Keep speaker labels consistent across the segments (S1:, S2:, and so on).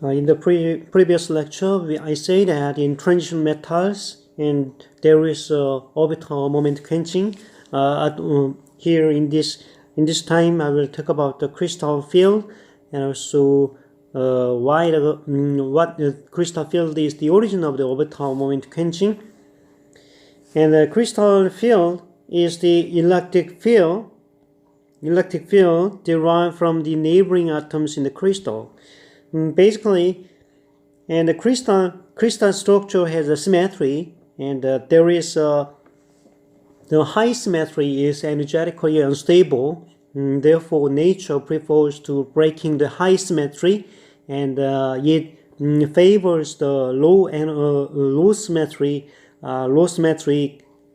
S1: In the previous lecture, I say that in transition metals, and there is orbital moment quenching. Here in this time, I will talk about the crystal field and also what the crystal field is the origin of the orbital moment quenching. And the crystal field is the electric field derived from the neighboring atoms in the crystal. Basically, and the crystal structure has a symmetry, and there is the high symmetry is energetically unstable. Therefore, nature prefers to breaking the high symmetry, and it favors the low symmetry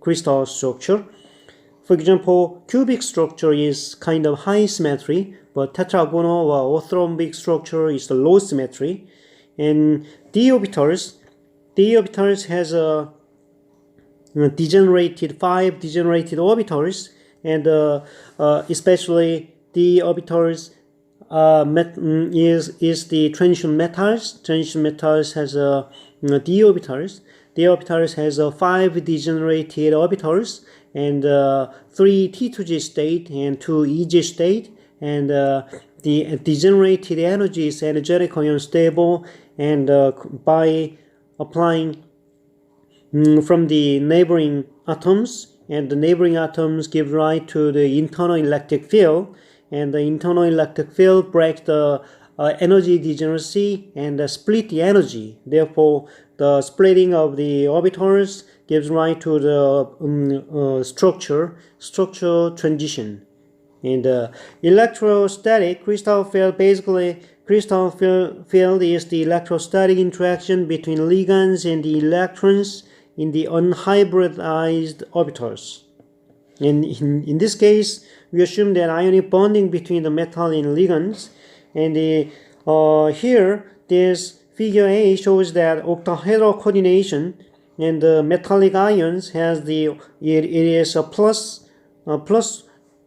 S1: crystal structure. For example, cubic structure is kind of high symmetry, but tetragonal or orthorhombic structure is the low symmetry. And d orbitals has a five degenerated orbitals, and especially d orbitals is the transition metals. Transition metals has d orbitals. D orbitals has 5 degenerated orbitals and 3 T2G state and 2 EG state, and the degenerated energy is energetically unstable, and by applying from the neighboring atoms, and the neighboring atoms give rise to the internal electric field, and the internal electric field breaks the energy degeneracy and split the energy. Therefore, the splitting of the orbitals gives rise to the structure transition. And electrostatic crystal field, basically crystal field is the electrostatic interaction between ligands and the electrons in the unhybridized orbitals. And in this case, we assume that ionic bonding between the metal and ligands. And here, this figure A shows that octahedral coordination, and the metallic ions has it is a plus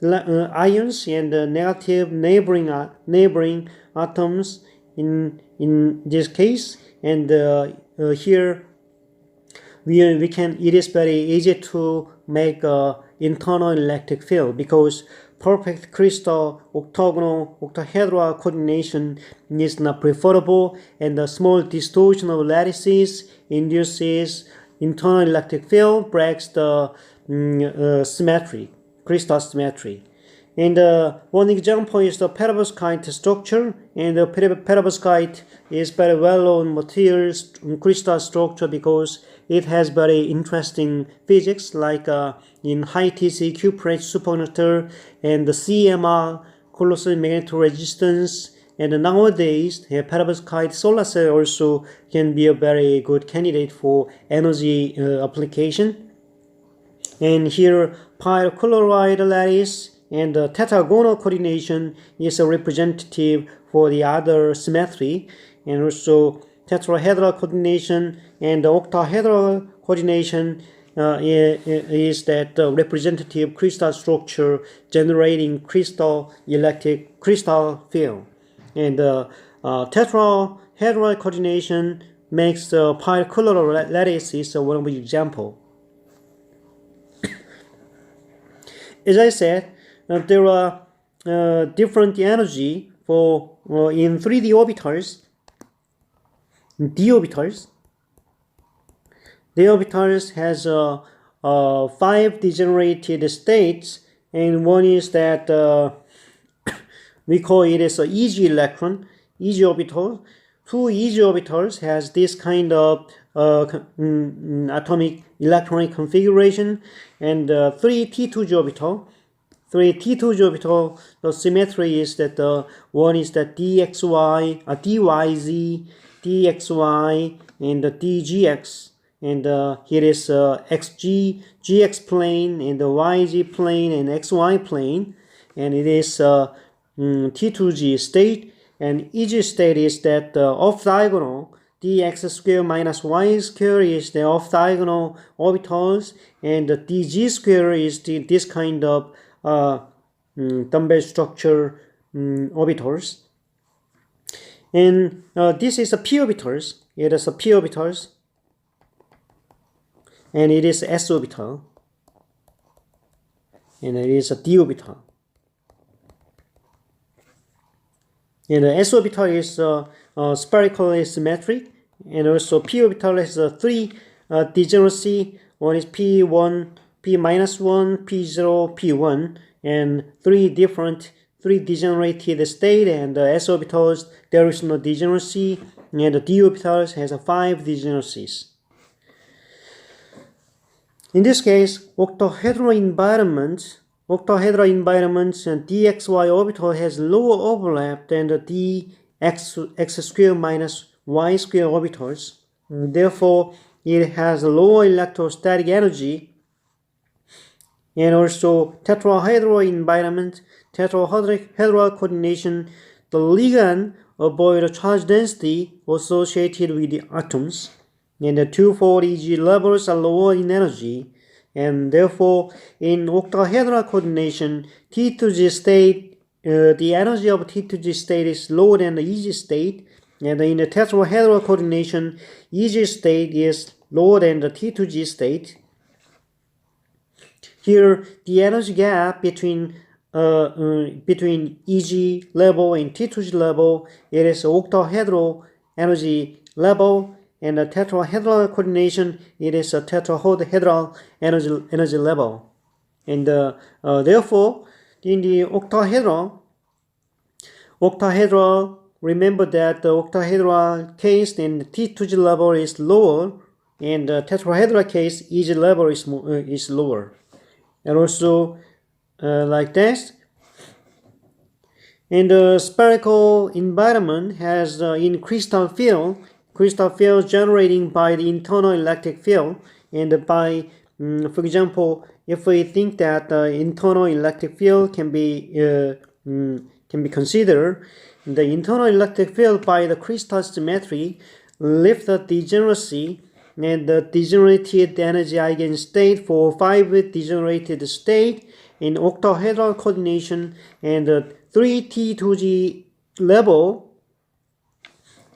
S1: ions and negative neighboring atoms in this case. And here we can, it is very easy to make a internal electric field, because perfect crystal octahedral coordination is not preferable, and the small distortion of lattices induces internal electric field, breaks the crystal symmetry. And one example is the perovskite structure, and the perovskite is very well-known material crystal structure because it has very interesting physics, like in high TC cuprate superconductor and the CMR, colossal magnetic resistance. And nowadays, perovskite solar cell also can be a very good candidate for energy application. And here, pyrochloride lattice and the tetragonal coordination is a representative for the other symmetry, and also tetrahedral coordination and the octahedral coordination is that representative crystal structure generating electric crystal field. And tetrahedral coordination makes the pyrochloride lattice is one of the example. As I said, there are different energy for in 3D orbitals. D orbitals has 5 degenerated states, and one is that we call it as an EG electron, EG orbital. 2 EG orbitals has this kind of atomic electronic configuration, and 3 T2G orbital. 3 T2G orbital, the symmetry is that one is that DXY, DYZ, DXY, and the DGX. And here is XG, GX plane, and the YG plane, and XY plane. And it is T2G state. And EG state is that off-diagonal, dx square minus y square is the off-diagonal orbitals, and the dg square is this kind of dumbbell structure orbitals. And this is a p orbitals. It is a p orbitals, and it is s orbital, and it is a d orbital. And the s orbital is spherically symmetric, and also p orbital has three degeneracy. One is p1, p-1, p0, p1, and three degenerated state. And the s orbitals, there is no degeneracy, and the d orbitals has 5 degeneracies. In this case, octahedral environment and dxy orbital has lower overlap than the dx square minus y square orbitals. Therefore, it has a lower electrostatic energy. And also tetrahedral environment, tetrahedral coordination, the ligand avoid charge density associated with the atoms, and the 2,4 Eg levels are lower in energy, and therefore in octahedral coordination, T2G state, the energy of T2G state is lower than the Eg state, and in the tetrahedral coordination, Eg state is lower than the T2G state. Here, the energy gap between Eg level and T2G level, it is octahedral energy level, and the tetrahedral coordination, it is a tetrahedral energy level. And therefore, in the octahedral, remember that the octahedral case, then the T2G level is lower, and the tetrahedral case, Eg level is lower. And also like this. And the spherical environment has in crystal field generating by the internal electric field, and by for example, if we think that the internal electric field can be considered, the internal electric field by the crystal symmetry lift the degeneracy and the degenerated energy eigenstate for 5 degenerated state in octahedral coordination, and 3 T2G level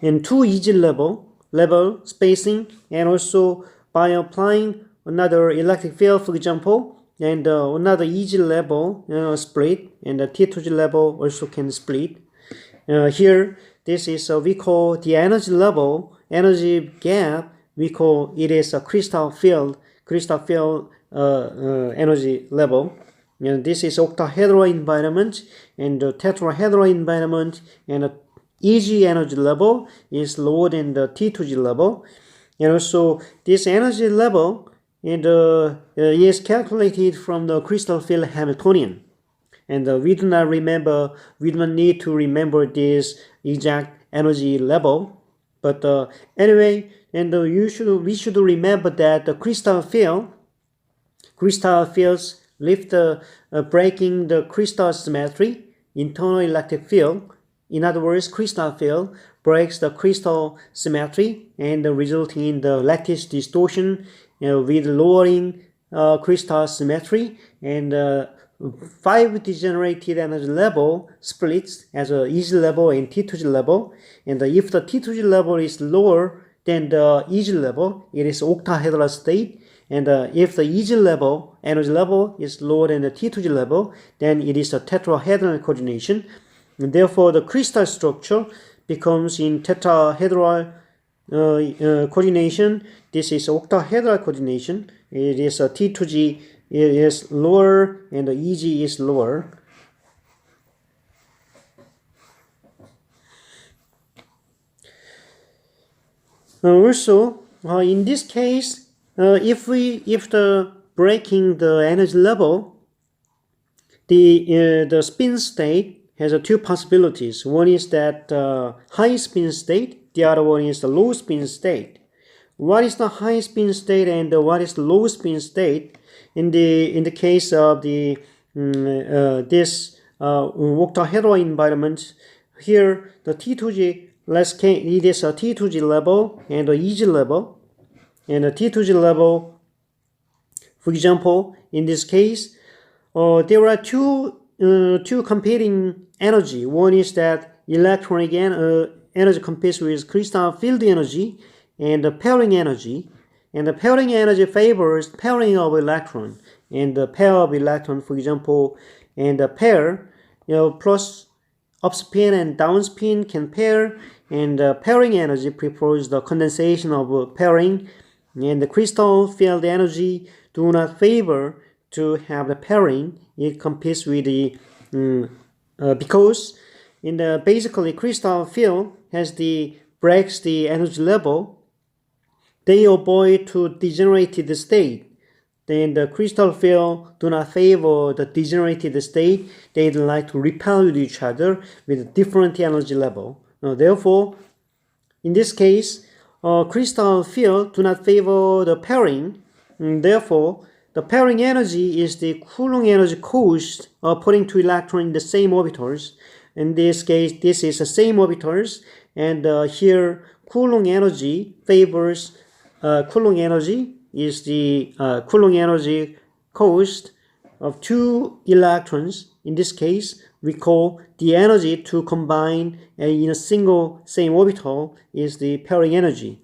S1: and 2 Eg level spacing, and also by applying another electric field, for example, and another Eg level split, and the T2G level also can split. Here, this is we call the energy level, energy gap. We call it is a crystal field energy level. And this is octahedral environment, and the tetrahedral environment, and the Eg energy level is lower than the T2G level. And also this energy level is calculated from the crystal field Hamiltonian. And we do not need to remember this exact energy level. But anyway, and we should remember that the crystal fields lift breaking the crystal symmetry, internal electric field. In other words, crystal field breaks the crystal symmetry and resulting in the lattice distortion with lowering crystal symmetry, and 5 degenerated energy level splits as a Eg level and T2G level. And if the T2G level is lower than the Eg level, it is octahedral state. And if the Eg level, energy level, is lower than the T2G level, then it is a tetrahedral coordination. And therefore, the crystal structure becomes in tetrahedral coordination. This is octahedral coordination. It is a T2G is lower and the Eg is lower. Also, in this case, if the breaking the energy level, the spin state has 2 possibilities. One is that high spin state. The other one is the low spin state. What is the high spin state and what is the low spin state? In the case of the this octahedral environment, here the T2G, it is a T2G level and a Eg level. And the T2G level, for example, in this case, there are two competing energy. One is that electronic energy competes with crystal field energy and the pairing energy. And the pairing energy favors pairing of electron. And the pair of electron, for example, and the pair, plus upspin and downspin can pair, and the pairing energy prefers the condensation of pairing, and the crystal field energy do not favor to have the pairing. It competes with the because in the basically crystal field breaks the energy level. They avoid to degenerated state. Then the crystal field do not favor the degenerated state. They like to repel with each other with different energy level. Therefore, in this case, crystal field do not favor the pairing. Therefore, the pairing energy is the Coulomb energy caused putting two electrons in the same orbitals. In this case, this is the same orbitals, and here Coulomb energy favors Coulomb energy is the Coulomb energy caused of two electrons. In this case, we call the energy to combine in a single same orbital is the pairing energy.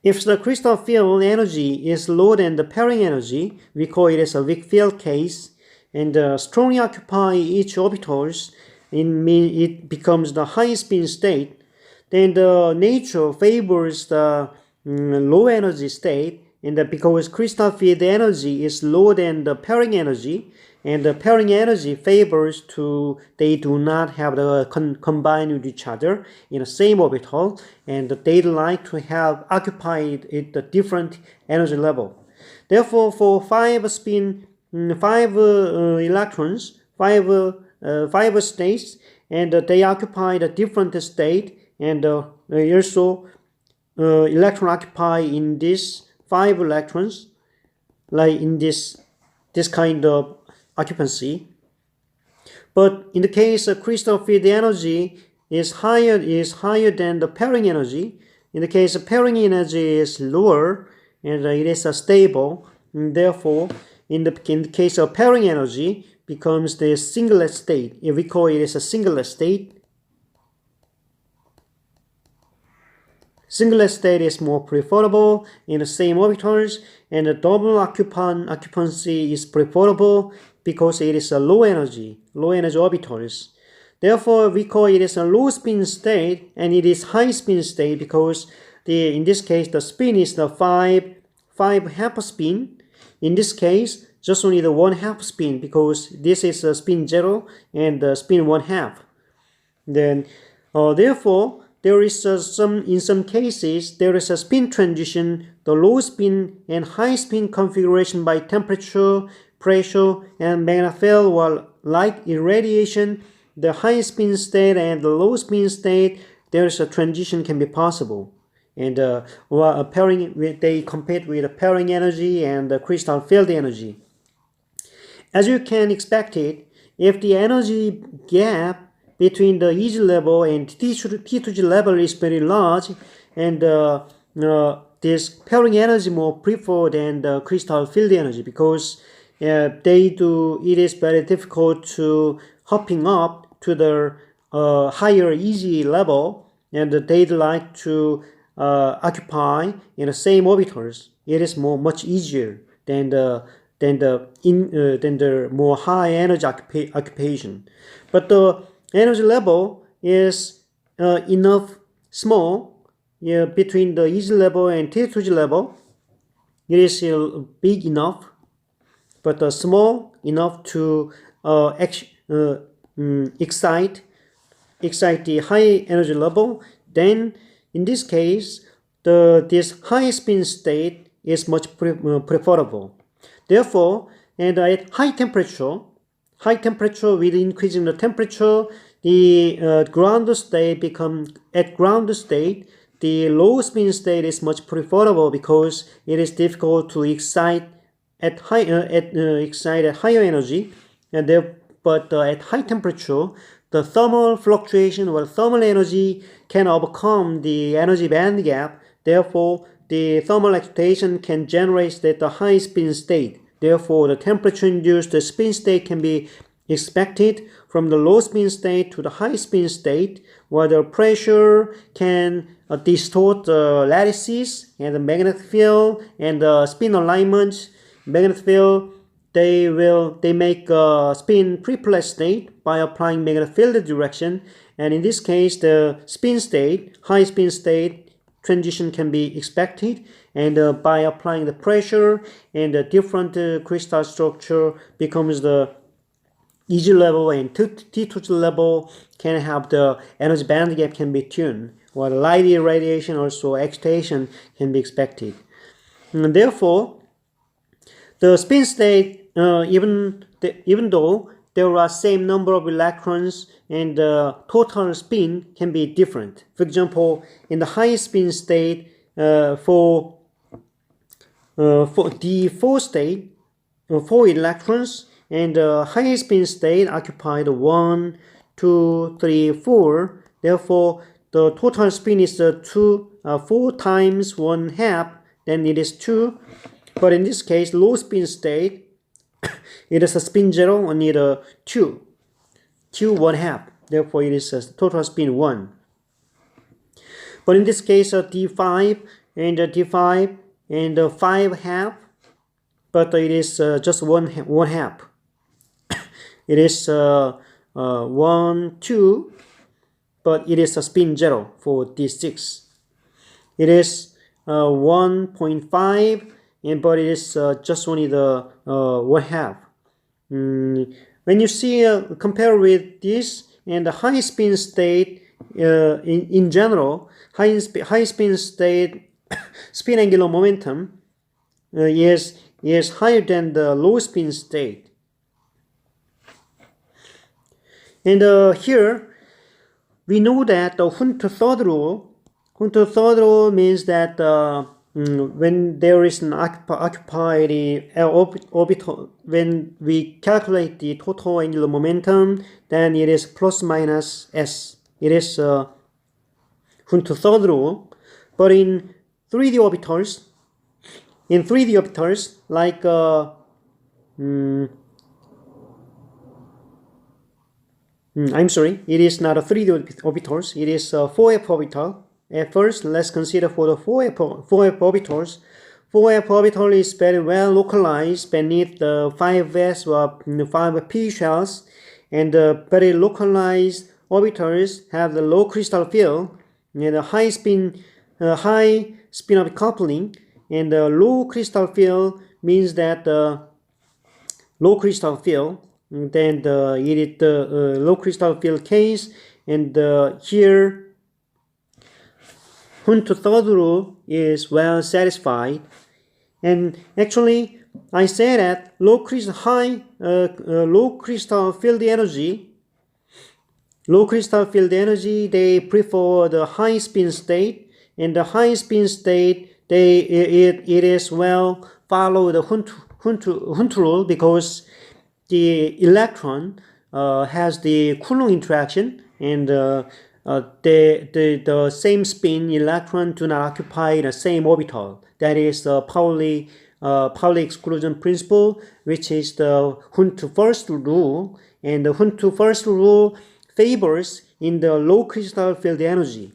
S1: If the crystal field energy is lower than the pairing energy, we call it as a weak field case, and strongly occupy each orbitals, it becomes the high spin state. Then the nature favors the low energy state, and because crystal field energy is lower than the pairing energy, and the pairing energy favors they do not have the combine with each other in the same orbital, and they like to have occupied at a different energy level. Therefore, for five electrons, five states, and they occupy a different state, and also electron occupy in these 5 electrons, like in this kind of occupancy. But in the case of crystal field energy is higher than the pairing energy. In the case of pairing energy is lower, and it is stable. And therefore, in the case of pairing energy becomes the singlet state. If we call it as a singlet state. Singlet state is more preferable in the same orbitals, and the double occupancy is preferable because it is a low energy orbitals. Therefore, we call it as a low spin state, and it is high spin state because in this case the spin is the 5 half spin. In this case, just only the 1 half spin because this is a spin 0 and the spin 1 half. Then, therefore, there is in some cases there is a spin transition, the low spin and high spin configuration by temperature, pressure, and magnetic field or light irradiation. The high spin state and the low spin state, there is a transition can be possible. And they compete with the pairing energy and the crystal field energy. As you can expect it, if the energy gap between the EG level and T2G level is very large, and this pairing energy more preferred than the crystal field energy because it is very difficult to hopping up to the higher EG level, and they'd like to occupy in the same orbitals. It is much easier than the more high energy occupation. But the energy level is enough small between the EG level and T2G level. It is big enough, but small enough to excite the high energy level. Then, in this case, this high spin state is much preferable. Therefore, and at high temperature with increasing the temperature, the ground state the low spin state is much preferable because it is difficult to excite at higher energy, but at high temperature, the thermal fluctuation or thermal energy can overcome the energy band gap. Therefore, the thermal excitation can generate the high spin state. Therefore, the temperature-induced spin state can be expected from the low spin state to the high spin state, where the pressure can distort the lattices and the magnetic field and the spin alignment. Magnetic field, they make a spin triplet state by applying magnetic field direction, and in this case the spin state, high spin state transition can be expected, and by applying the pressure and the different crystal structure becomes the EG level and T2 level can have the energy band gap can be tuned, while light irradiation also excitation can be expected. And therefore, the spin state, even though there are same number of electrons and the total spin can be different. For example, in the high spin state, for D4 state, 4 electrons, and the high spin state occupied 1, 2, 3, 4. Therefore, the total spin is 4 times 1/2. Then it is 2. But in this case, low spin state, it is a spin 0 only the 2. 1/2. Therefore, it is a total spin 1. But in this case, D5 and D5 and 5/2. But it is just 1/2. It is 1, 2, but it is a spin 0 for D6. It is 1.5, but it is just only the 1/2. When you see compare with this and the high spin state, in general, high spin state spin angular momentum is higher than the low spin state. And here we know that the Hund third rule means that when there is an occupied orbital, when we calculate the total angular momentum, then it is plus minus s. It is Hund third rule. But in 3D orbitals, like I'm sorry, it is not a 3D orbitals, it is a 4F orbital. At first, let's consider for the 4F orbitals. 4F orbital is very well localized beneath the 5S or 5P shells, and very localized orbitals have the low crystal field and a high spin of coupling, and the low crystal field means that the low crystal field, then it is the low crystal field case, and here Hund third rule is well satisfied. And actually, I say that low crystal field energy, they prefer the high spin state, and the high spin state, it is well follow the Hund rule, because the electron has the Coulomb interaction, and the same spin electron do not occupy the same orbital. That is the Pauli exclusion principle, which is the Hund first rule, and the Hund first rule favors in the low crystal field energy.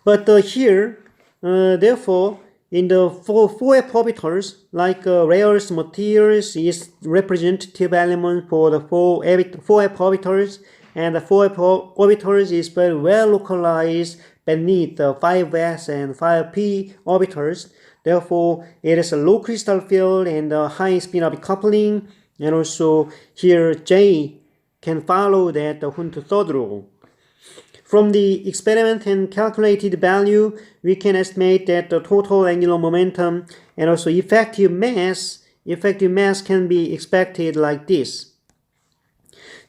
S1: But here, therefore, in the 4F orbitals, like rare earth materials is representative element for the 4F orbitals, and the 4F orbitals is very well localized beneath the 5S and 5P orbitals. Therefore, it is a low crystal field and a high spin of coupling, and also here J can follow that the Hund third rule. From the experiment and calculated value, we can estimate that the total angular momentum and also effective mass can be expected like this.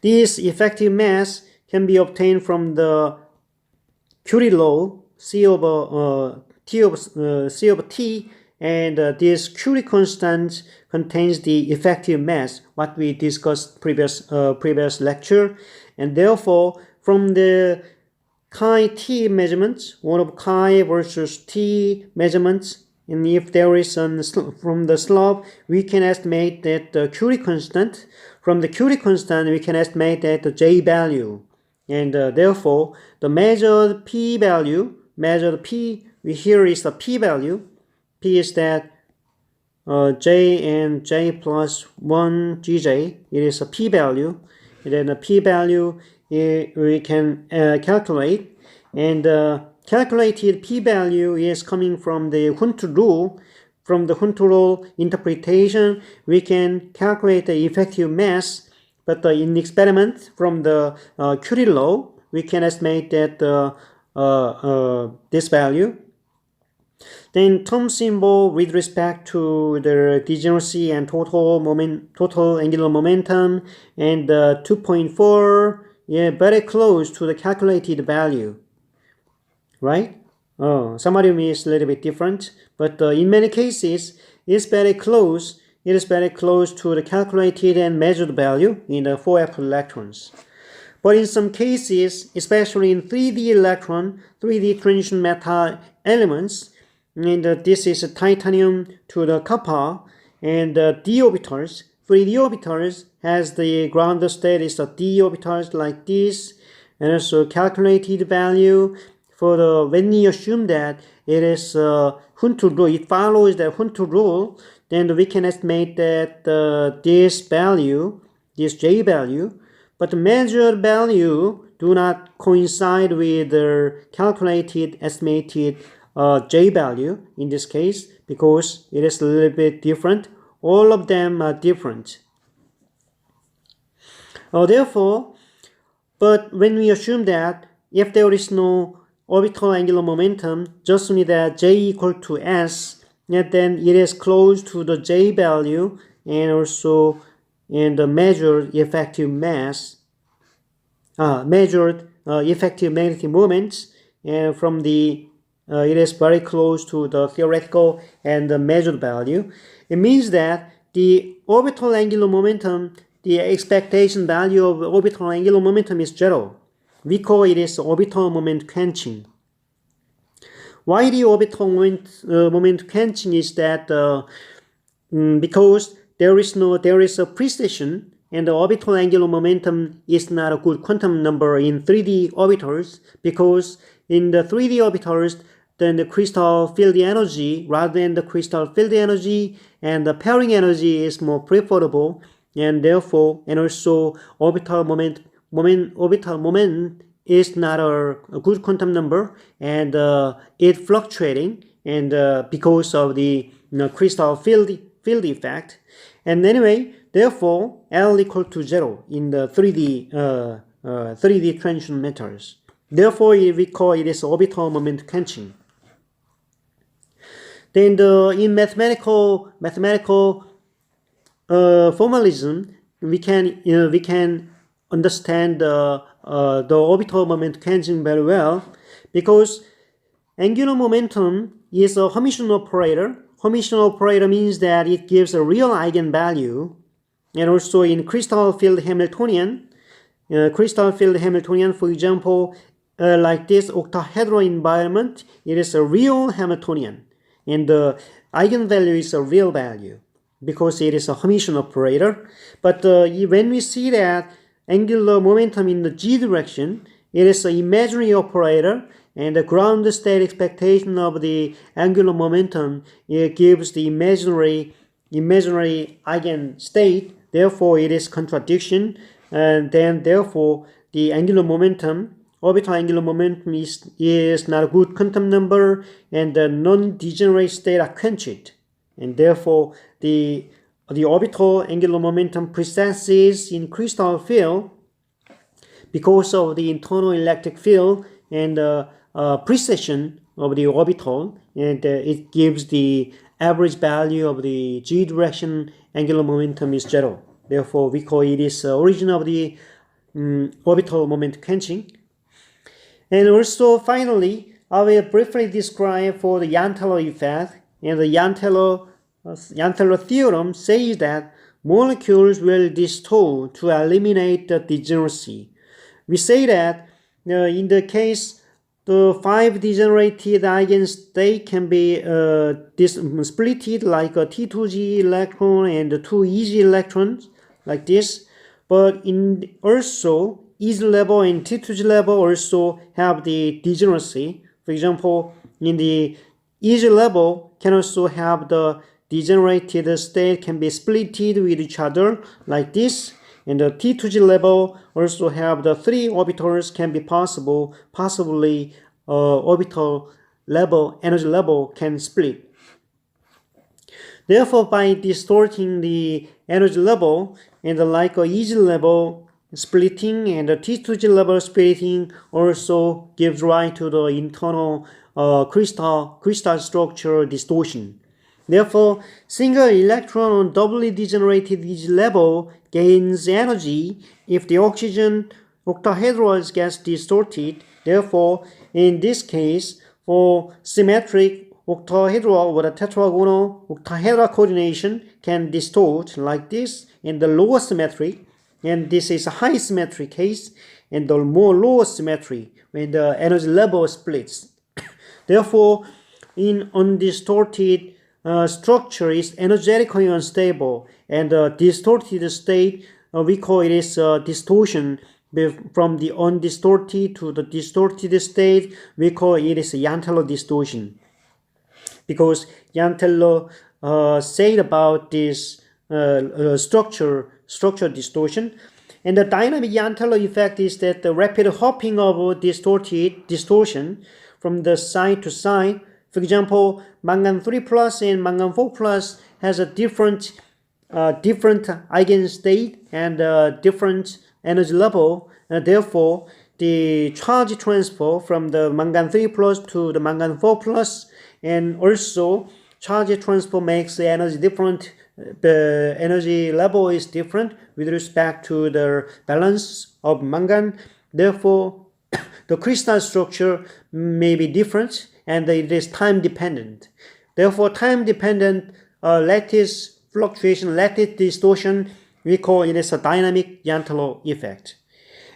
S1: This effective mass can be obtained from the Curie law, C over T, and this Curie constant contains the effective mass, what we discussed previous lecture, and therefore from the chi t measurements, 1 of chi versus t measurements, and if there is from the slope, we can estimate that the Curie constant. From the Curie constant, we can estimate that the J value. And therefore, the measured P value, here is the P value. P is that J and J plus 1 GJ. It is a P value. And then the P value we can calculate. And calculated P value is coming from the Hund rule. From the Hund rule interpretation, we can calculate the effective mass, but in experiment from the Curie law, we can estimate that this value. Then term symbol with respect to the degeneracy and total angular momentum, and 2.4, very close to the calculated value, right? Summarium is a little bit different, but in many cases, it's very close. It is very close to the calculated and measured value in the 4f electrons. But in some cases, especially in 3D electron, 3D transition metal elements, and this is titanium to the copper, and d orbitals. 3D orbitals has the ground state is the d orbitals like this, and also calculated value. When we assume that it is Hund rule, it follows the Hund rule, then we can estimate that this value, this J value, but the measured value do not coincide with the calculated estimated J value in this case, because it is a little bit different. All of them are different. Therefore, but when we assume that if there is no orbital angular momentum, just only that J equal to S, and then it is close to the J value, and also in the measured effective mass, measured effective magnetic moments, and from the it is very close to the theoretical and the measured value. It means that the orbital angular momentum, the expectation value of orbital angular momentum is 0. We call it as orbital moment quenching. Why the orbital moment quenching is that because there is a precession, and the orbital angular momentum is not a good quantum number in 3D orbitals, because in the 3D orbitals, then the crystal field energy rather than the crystal field energy and the pairing energy is more preferable, and therefore, and also orbital moment is not a good quantum number, and it fluctuating, and because of the crystal field effect. And anyway, therefore, L equal to 0 in the 3D transition metals. Therefore, we call it as orbital moment quenching. Then in mathematical formalism, we can understand the orbital moment quenching very well, because angular momentum is a Hermitian operator. Hermitian operator means that it gives a real eigenvalue, and also in crystal field Hamiltonian, for example, like this octahedral environment, it is a real Hamiltonian, and the eigenvalue is a real value because it is a Hermitian operator. But when we see that angular momentum in the g direction, it is an imaginary operator, and the ground state expectation of the angular momentum, it gives the imaginary eigenstate. Therefore, it is contradiction, and then therefore the angular momentum, orbital angular momentum is not a good quantum number, and the non-degenerate state are quenched, and therefore the orbital angular momentum precesses in crystal field because of the internal electric field and precession of the orbital, and it gives the average value of the g direction angular momentum is 0. Therefore, we call it is origin of the orbital moment quenching. And also, finally, I will briefly describe for the Antelope effect. And the Antelope theorem says that molecules will distort to eliminate the degeneracy. We say that in the case the 5 degenerated eigenstate can be splitted like a T2G electron and 2 EG electrons like this. But in also EG level and T2G level also have the degeneracy. For example, in the EG level can also have the degenerated state can be splitted with each other like this. And the T2G level also have the 3 orbitals can be possibly orbital level, energy level can split. Therefore, by distorting the energy level and like EG level splitting and the T2G level splitting also gives rise to the internal crystal structure distortion. Therefore, single electron on doubly degenerated EG level gains energy if the oxygen octahedral gets distorted. Therefore, in this case, for symmetric octahedral or the tetragonal octahedral coordination can distort like this in the lower symmetric, and this is a high symmetry case, and the more lower symmetry when the energy level splits. Therefore, in undistorted structure is energetically unstable, and the distorted state we call it is distortion. From the undistorted to the distorted state we call it is Antelope distortion, because Antelope said about this structure distortion. And the dynamic Antelope effect is that the rapid hopping of distortion from the side to side. For example, mangan 3 plus and mangan 4 plus has a different eigenstate and different energy level. Therefore, the charge transfer from the mangan 3 plus to the mangan 4 plus, and also charge transfer makes the energy different. The energy level is different with respect to the balance of mangan. Therefore, the crystal structure may be different, and it is time dependent. Therefore, time dependent lattice fluctuation, lattice distortion, we call it as a dynamic Antelope effect.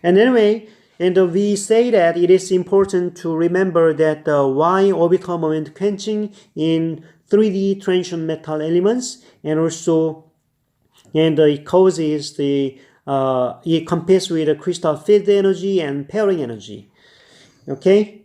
S1: And anyway, and we say that it is important to remember that the Y orbital moment quenching in 3D transition metal elements, and also it causes the it compares with the crystal field energy and pairing energy. Okay.